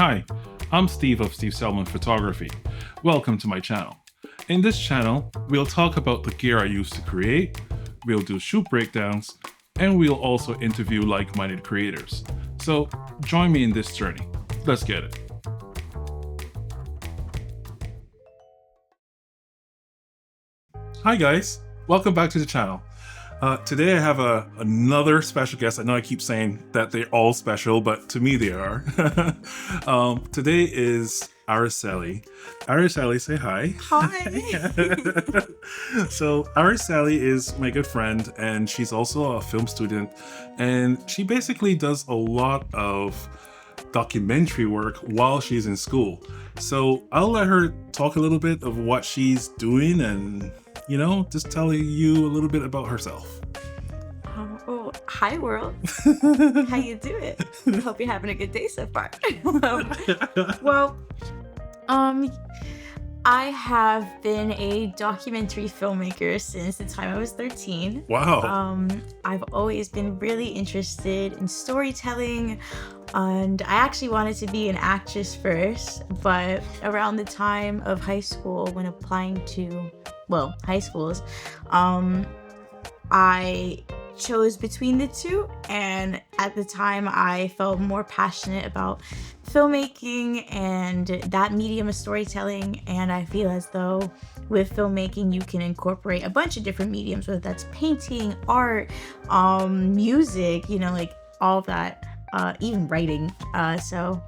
Hi, I'm Steve of Steve Selman Photography. Welcome to my channel. In this channel, we'll talk about the gear I use to create, we'll do shoot breakdowns, and we'll also interview like-minded creators. So join me in this journey. Let's get it. Hi guys, welcome back to the channel. Today I have another special guest. I know I keep saying that they're all special, but to me they are. Today is Aracelie. Aracelie, say hi. Hi. So Aracelie is my good friend, and she's also a film student, and she basically does a lot of documentary work while she's in school. So I'll let her talk a little bit of what she's doing and, you know, just tell you a little bit about herself. Oh, hi world. How you doing? Hope you're having a good day so far. I have been a documentary filmmaker since the time I was 13. Wow. I've always been really interested in storytelling, and I actually wanted to be an actress first, but around the time of high school, when applying to, high schools, I chose between the two, and at the time I felt more passionate about filmmaking and that medium of storytelling, and I feel as though with filmmaking you can incorporate a bunch of different mediums, whether that's painting, art, music, you know, like all of that, even writing, so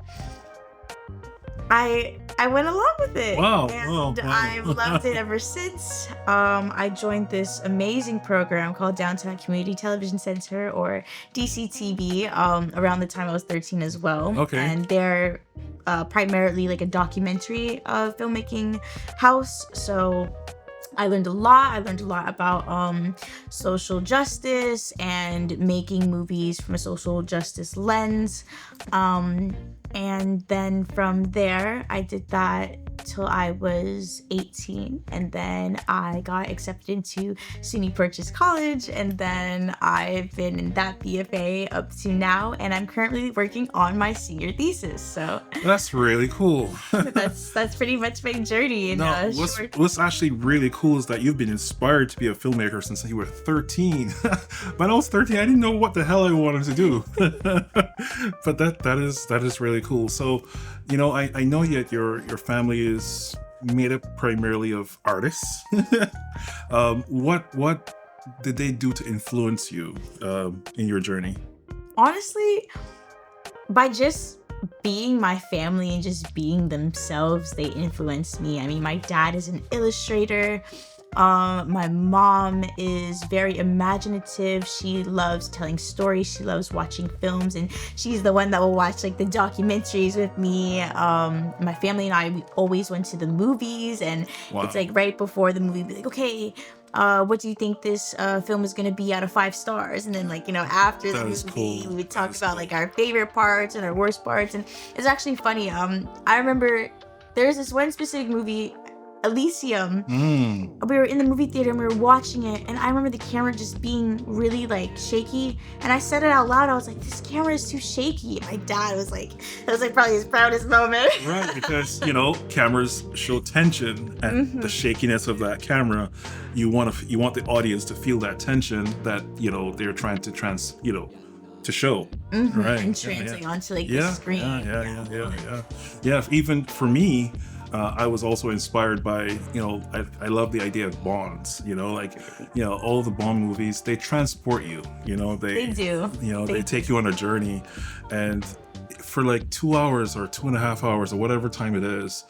I went along with it. Wow. And I've loved it ever since. I joined this amazing program called Downtown Community Television Center, or DCTV, around the time I was 13 as well. Okay. And they're primarily like a documentary filmmaking house. So I learned a lot. I learned a lot about social justice and making movies from a social justice lens. And then from there, I did that till I was 18, and then I got accepted into SUNY Purchase College, and then I've been in that BFA up to now, and I'm currently working on my senior thesis. So that's really cool. that's pretty much my journey. What's actually really cool is that you've been inspired to be a filmmaker since you were 13. When I was 13, I didn't know what the hell I wanted to do. But that is really cool. So, you know, I know that your family is made up primarily of artists. What did they do to influence you in your journey? Honestly, by just being my family and just being themselves, they influenced me. I mean, my dad is an illustrator. My mom is very imaginative. She loves telling stories. She loves watching films, and she's the one that will watch like the documentaries with me. My family and I, we always went to the movies, and It's like right before the movie, be like, okay, what do you think this film is going to be out of 5 stars? And then, like, you know, after the movie, we would talk about like our favorite parts and our worst parts. And it's actually funny. I remember there's this one specific movie, Elysium. We were in the movie theater and we were watching it, and I remember the camera just being really like shaky, and I said it out loud. I was like, this camera is too shaky. And my dad was like, that was like probably his proudest moment. Right, because, you know, cameras show tension, and the shakiness of that camera, you want the audience to feel that tension that, you know, they're trying to to show. Right. And translate onto like the screen. Yeah. Even for me, I was also inspired by, you know, I love the idea of Bonds, you know, like, you know, all the Bond movies, they transport you, you know, they do. You know, they take you on a journey, and for like 2 hours or 2.5 hours or whatever time it is,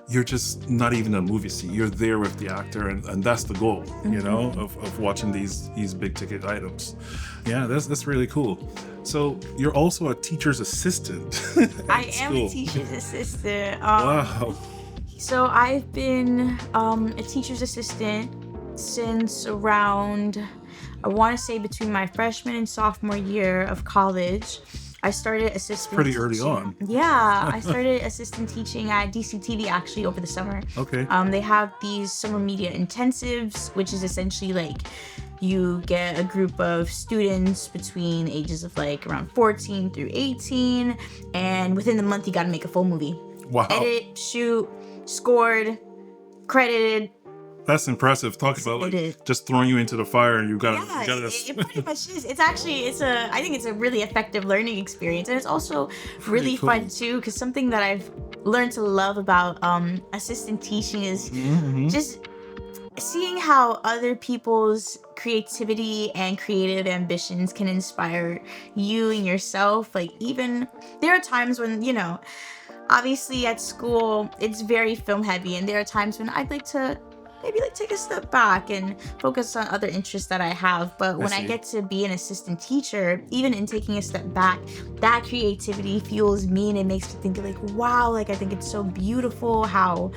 you're just not even in a movie seat. You're there with the actor, and that's the goal, you know, of watching these big ticket items. Yeah, that's really cool. So you're also a teacher's assistant. I am a teacher's assistant. Wow. So I've been a teacher's assistant since around, I want to say between my freshman and sophomore year of college. I started assistant Pretty early teaching. on. Yeah, I started assistant teaching at DCTV actually over the summer. Okay. They have these summer media intensives, which is essentially like you get a group of students between ages of like around 14 through 18, and within the month you got to make a full movie. Wow. Edit, shoot, scored, credited. That's impressive. Talk about like just throwing you into the fire and you gotta. It pretty much is. I think it's a really effective learning experience, and it's also really cool. fun too. Because something that I've learned to love about assistant teaching is just seeing how other people's creativity and creative ambitions can inspire you and yourself. Like, even there are times when, you know, obviously at school it's very film heavy, and there are times when I'd like to maybe like take a step back and focus on other interests that I have. But when I get to be an assistant teacher, even in taking a step back, that creativity fuels me, and it makes me think like, wow, like I think it's so beautiful how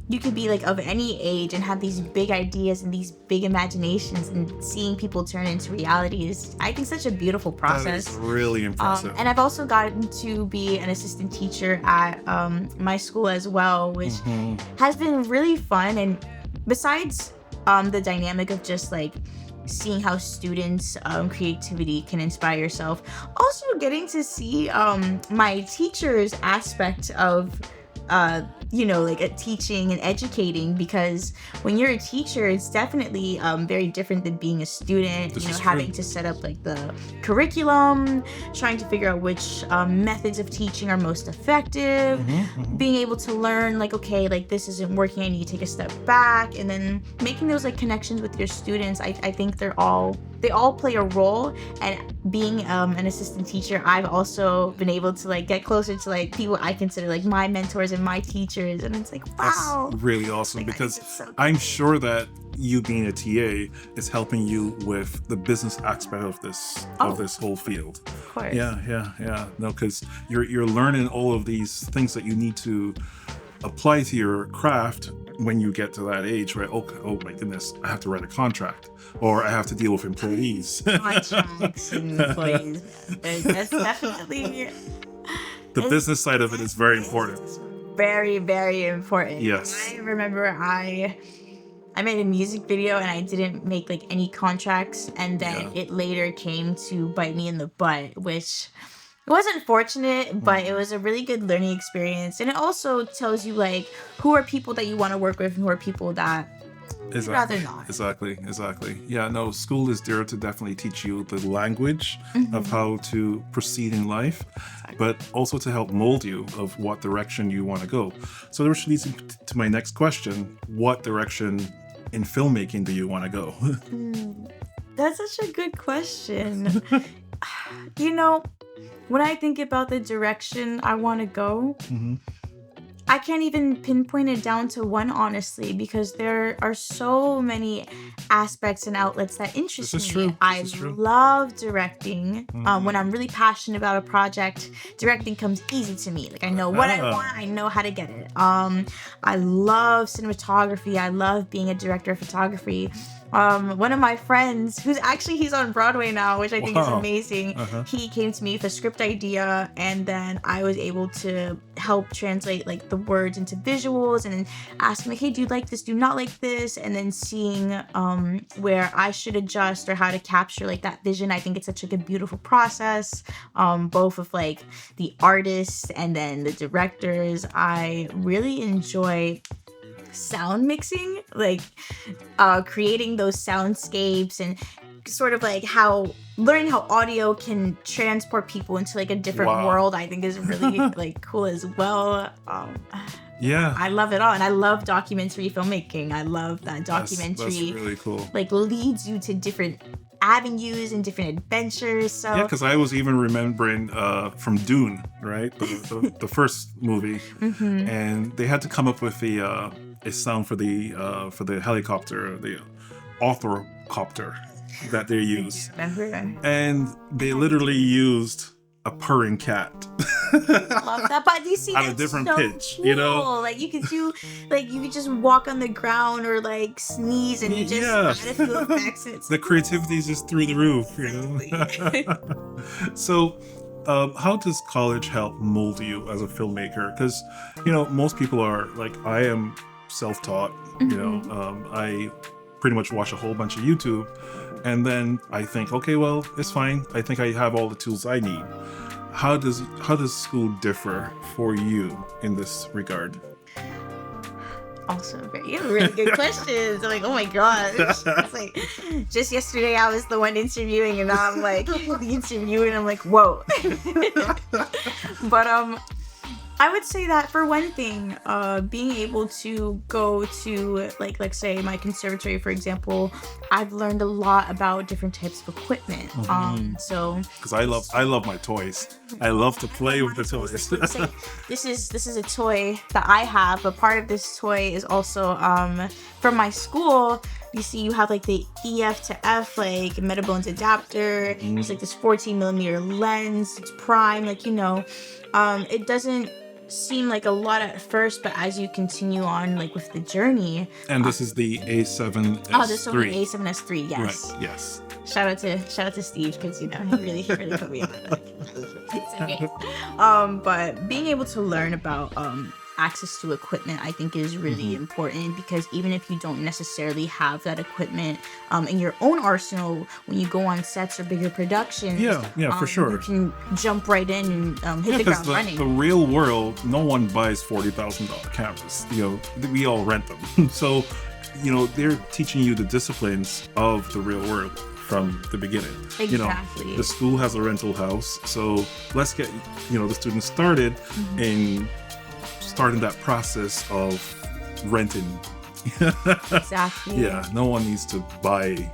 you could be like of any age and have these big ideas and these big imaginations, and seeing people turn into reality is, I think, such a beautiful process. That is really impressive. And I've also gotten to be an assistant teacher at my school as well, which has been really fun. And besides the dynamic of just like seeing how students' creativity can inspire yourself, also getting to see my teacher's aspect of you know, like teaching and educating, because when you're a teacher, it's definitely very different than being a student. You know, having to set up like the curriculum, trying to figure out which methods of teaching are most effective, being able to learn like, okay, like this isn't working, I need to take a step back, and then making those like connections with your students. I think they all play a role. And being an assistant teacher, I've also been able to like get closer to like people I consider like my mentors and my teachers, and it's like, wow, that's really awesome. Like, because so I'm sure that you being a TA is helping you with the business aspect of this whole field. Of course. Yeah. No, because you're learning all of these things that you need to apply to your craft when you get to that age, right? Oh my goodness, I have to write a contract, or I have to deal with employees. Contracts and employees. That's definitely the business side of it is very important. Very, very important. Yes. I remember I made a music video and I didn't make like any contracts, and then it later came to bite me in the butt, which it was unfortunate, but it was a really good learning experience. And it also tells you like who are people that you want to work with and who are people that you'd rather not. Exactly. Yeah, no, school is there to definitely teach you the language of how to proceed in life, but also to help mold you of what direction you want to go. So which leads me to my next question. What direction in filmmaking do you want to go? That's such a good question. You know, when I think about the direction I want to go, I can't even pinpoint it down to one, honestly, because there are so many aspects and outlets that interest me. I love directing. When I'm really passionate about a project, directing comes easy to me. Like, I know what I want, I know how to get it. I love cinematography. I love being a director of photography. One of my friends, he's on Broadway now, which I think is amazing. He came to me with a script idea, and then I was able to help translate like the words into visuals, and then ask him like, hey, do you like this? Do you not like this? And then seeing where I should adjust or how to capture like that vision. I think it's such like a beautiful process, both of like the artists and then the directors. I really enjoy sound mixing, like creating those soundscapes, and sort of like learning how audio can transport people into like a different world. I think is really like cool as well. I love it all, and I love documentary filmmaking. I love that documentary. That's really cool. Like leads you to different avenues and different adventures. So yeah, because I was even remembering from Dune, right, the first movie, and they had to come up with a sound for the helicopter, the orthocopter that they use, and they literally used a purring cat. Love that, but you see, at a different pitch, cool. You know, like you could do, like you could just walk on the ground or like sneeze, and you just add a few effects. The creativity is just through the roof, you know. So, how does college help mold you as a filmmaker? Because, most people are like, I am self-taught. I pretty much watch a whole bunch of YouTube, and then I think, okay, well, it's fine. I think I have all the tools I need. How does school differ for you in this regard? Also, you have really good questions. I'm like, oh my gosh. It's like, just yesterday I was the one interviewing, and now I'm like the interviewer, and I'm like, whoa. But I would say that for one thing, being able to go to like say my conservatory, for example, I've learned a lot about different types of equipment. So because I love my toys. I love to play with the toys. This is a toy that I have, but part of this toy is also from my school. You see, you have like the EF to F, like Metabones adapter. There's like this 14mm lens. It's prime, like it doesn't seem like a lot at first, but as you continue on like with the journey. And this is the A7S3. Oh, this is the A7S3, yes. Right, yes. Shout out to Steve, because he really put me on that. But being able to learn about access to equipment, I think, is really important, because even if you don't necessarily have that equipment in your own arsenal, when you go on sets or bigger productions, for sure, you can jump right in and hit the ground running. The real world, no one buys $40,000 cameras. We all rent them. So, they're teaching you the disciplines of the real world from the beginning. Exactly. The school has a rental house, so let's get the students started in starting that process of renting. Exactly. Yeah, no one needs to buy,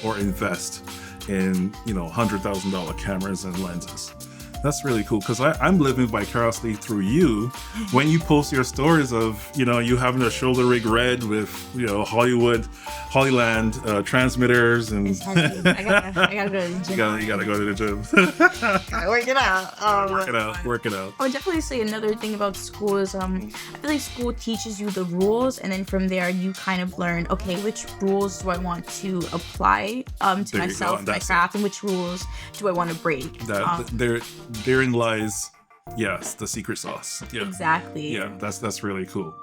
or invest in, $100,000 cameras and lenses. That's really cool, because I'm living vicariously through you when you post your stories of, you having a shoulder rig red with, Hollyland transmitters and... I gotta go to the gym. You gotta go to the gym. Gotta work it out. Work it out. I would definitely say another thing about school is I feel like school teaches you the rules, and then from there you kind of learn, okay, which rules do I want to apply to myself, my craft, and which rules do I want to break. Therein lies, yes, the secret sauce. Yeah. Exactly. Yeah, that's really cool.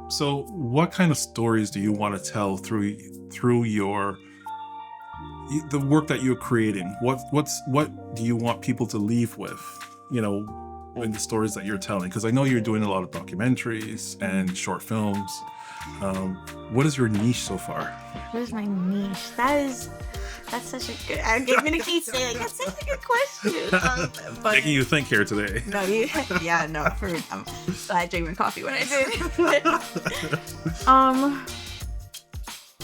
So what kind of stories do you want to tell through the work that you're creating? What do you want people to leave with, in the stories that you're telling? Because I know you're doing a lot of documentaries and short films. What is your niche so far? What is my niche? That's such a good... I'm gonna keep saying that's such a good question. But making you think here today. No, I drank my coffee when I did.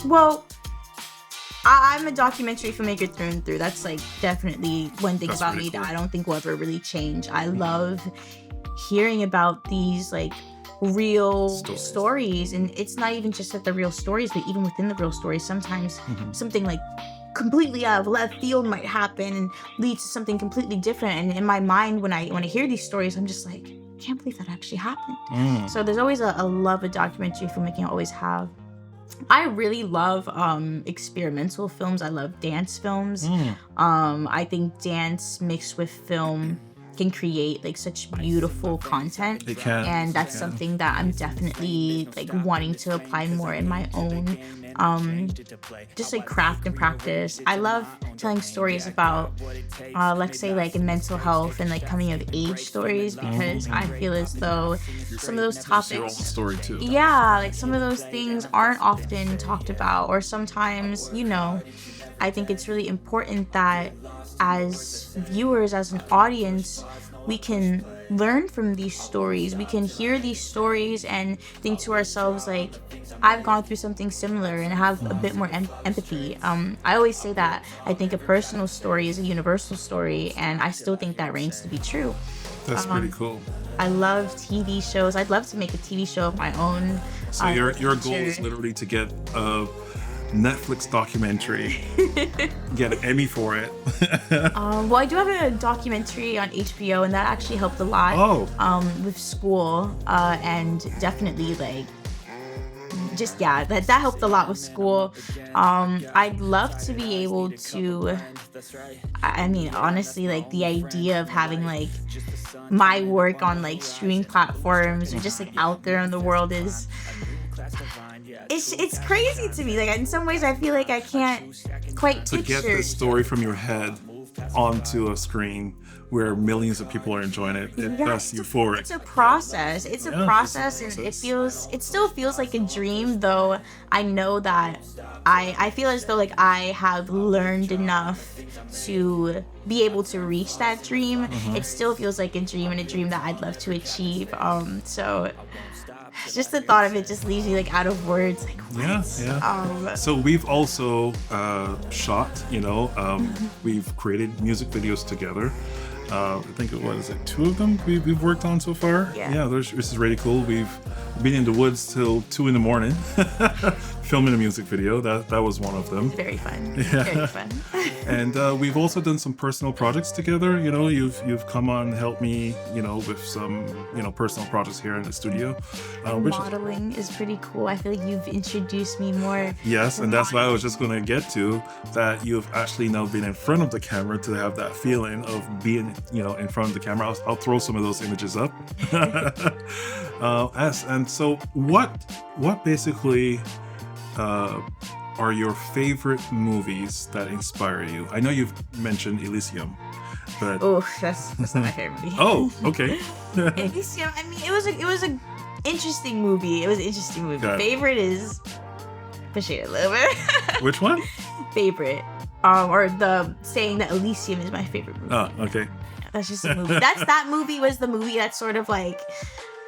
Well, I'm a documentary filmmaker through and through. That's like definitely one thing about me that I don't think will ever really change. I love hearing about these like real stories, and it's not even just that the real stories, but even within the real stories, sometimes something like completely out of left field might happen and lead to something completely different. And in my mind, when I hear these stories, I'm just like, I can't believe that actually happened. So there's always a love of documentary filmmaking. I always have. I really love experimental films. I love dance films. I think dance mixed with film can create like such beautiful content. It can. And that's something that I'm definitely like wanting to apply more in my own just like craft and practice. I love telling stories about let's say like in mental health and like coming of age stories, because I feel as though some of those topics, your own story too. Yeah, like some of those things aren't often talked about, or sometimes, I think it's really important that as viewers, as an audience, we can learn from these stories. We can hear these stories and think to ourselves like, I've gone through something similar, and have a bit more empathy. I always say that I think a personal story is a universal story, and I still think that reigns to be true. That's pretty cool. I love TV shows. I'd love to make a TV show of my own. So your goal is literally to get a Netflix documentary, get an Emmy for it. Well, I do have a documentary on HBO, and that actually helped a lot with school, and definitely like just yeah, that helped a lot with school. I'd love to be able to. I mean, honestly, like the idea of having like my work on like streaming platforms or just like out there in the world is it's crazy to me. Like in some ways, I feel like I can't quite To picture. get the story from your head onto a screen where millions of people are enjoying it, that's euphoric. It's a process. It's a process, and it still feels like a dream. Though I know that I feel as though like I have learned enough to be able to reach that dream. It still feels like a dream, and a dream that I'd love to achieve. So just the thought of it just leaves me like out of words. Like what? Yeah. So we've also shot, we've created music videos together. I think it was like 2 of them we've worked on so far. Yeah. This is really cool. We've been in the woods till 2 a.m. filming a music video. That was one of them. Very fun. Yeah. Very fun. And we've also done some personal projects together. You've come on and helped me, with some, personal projects here in the studio. Modeling is pretty cool. I feel like you've introduced me more. Yes, to and that's what I was modeling. just going to get to, that you've actually now been in front of the camera to have that feeling of being, in front of the camera. I'll throw some of those images up. And so what basically are your favorite movies that inspire you? I know you've mentioned Elysium, but Oh, that's not my favorite movie. oh, okay. Elysium. I mean, it was a interesting movie. It was an interesting movie. Got it. Favorite is push it a little bit. Which one? Favorite, or the saying that Elysium is my favorite movie. Oh, okay. That's just a movie. That movie was the movie that sort of like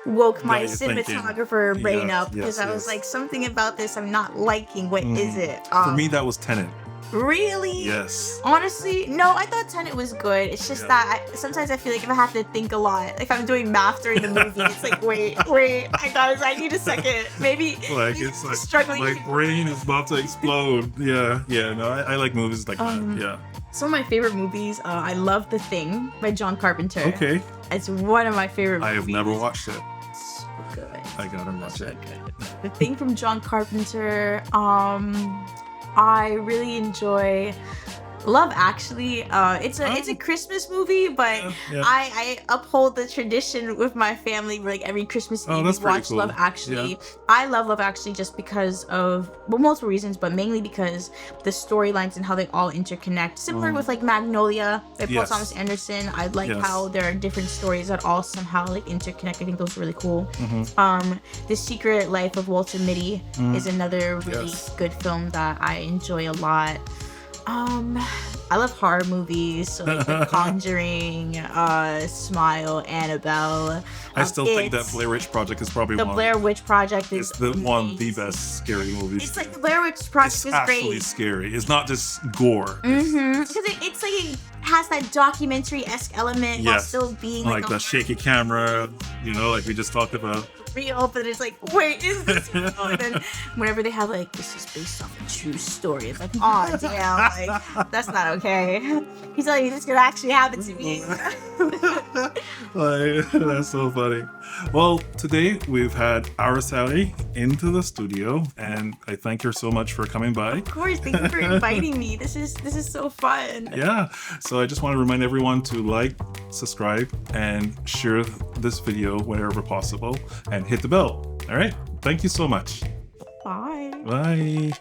woke my Got you thinking. cinematographer brain Yes, up, because yes, I was yes. like, something about this I'm not liking. What is it? For me, that was Tenet. Really? Yes. Honestly, no, I thought Tenet was good. It's just that sometimes I feel like if I have to think a lot, if I'm doing math during the movie, it's like, wait, I need a second. Maybe Like maybe it's like struggling. my brain is about to explode. Yeah. No, I like movies like that. Yeah. Some of my favorite movies, I love The Thing by John Carpenter. Okay. It's one of my favorite movies. I have never watched it. So good. I gotta watch So it. good. The Thing from John Carpenter. I really enjoy Love Actually. It's a Christmas movie, but Yeah. I uphold the tradition with my family where like every Christmas Oh, Eve that's we pretty watch cool. Love Actually. Yeah. I love Love Actually just because of multiple reasons, but mainly because the storylines and how they all interconnect. Similar with like Magnolia by Paul Yes. Thomas Anderson. I like Yes. how there are different stories that all somehow like interconnect. I think those are really cool. The Secret Life of Walter Mitty is another really Yes. good film that I enjoy a lot. I love horror movies, so like The Conjuring, Smile, Annabelle. I still think that It. Blair Witch Project is probably The one. Blair Witch Project is It's the amazing. best scary movies. It's like the Blair Witch Project It's is actually great. scary. It's not just gore. Because it's like it has that documentary-esque element while Yes. still being Like like the a shaky camera, like we just talked about. real, but it's like, wait, is this real? And then whenever they have like, this is based off a true story, it's like, oh damn, like that's not okay. He's telling me this could actually happen to me. Like, that's so funny. Well, today we've had Aracelie into the studio, and I thank her so much for coming by. Of course, thank you for inviting me. This is so fun. Yeah, so I just want to remind everyone to like, subscribe, and share this video whenever possible, and hit the bell. All right, thank you so much. Bye. Bye.